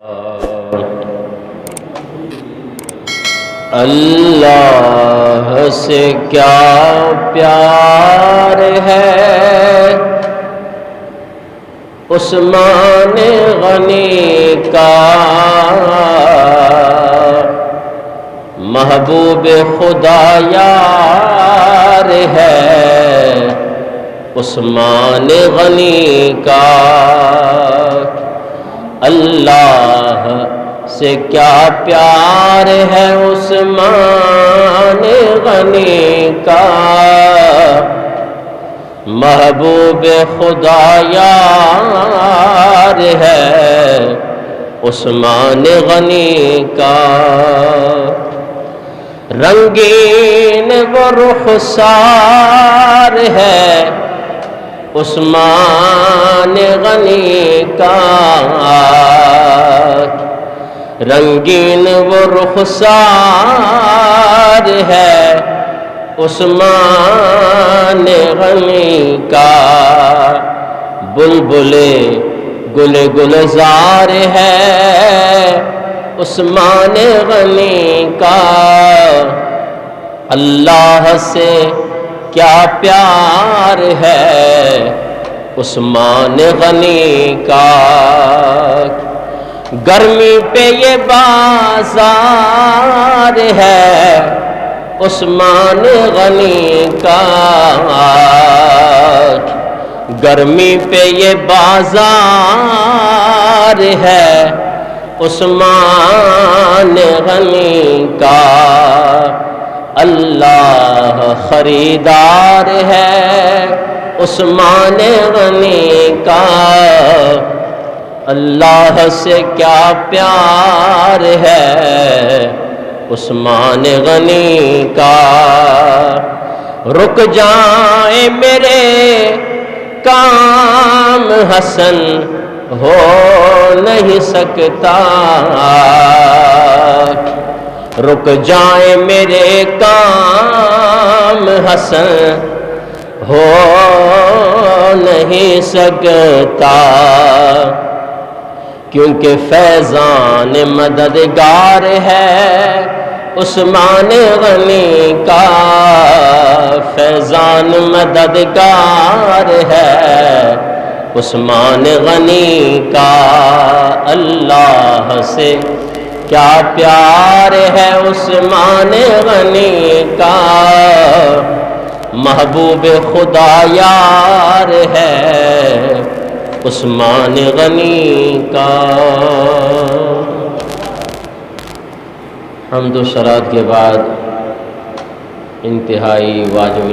اللہ سے کیا پیار ہے عثمان غنی کا، محبوب خدا یار ہے عثمان غنی کا۔ اللہ سے کیا پیار ہے عثمان غنی کا، محبوب خدا یار ہے عثمان غنی کا۔ رنگین و رخسار ہے عثمان غنی کا، رنگین و رخسار ہے عثمان غنی کا۔ بلبل گل گلزار ہے عثمان غنی کا۔ اللہ سے کیا پیار ہے عثمان غنی کا۔ گرمی پہ یہ بازار ہے عثمان غنی کا، گرمی پہ یہ بازار ہے عثمان غنی کا۔ اللہ خریدار ہے عثمان غنی کا۔ اللہ سے کیا پیار ہے عثمان غنی کا۔ رک جائیں میرے کام حسن ہو نہیں سکتا، رک جائیں میرے کام حسن ہو نہیں سکتا، کیونکہ فیضان مددگار ہے عثمان غنی کا۔ فیضان مددگار ہے عثمان غنی کا۔ اللہ سے کیا پیار ہے عثمان غنی کا، محبوب خدا یار ہے عثمان غنی کا۔ حمد و ثناء کے بعد انتہائی واجب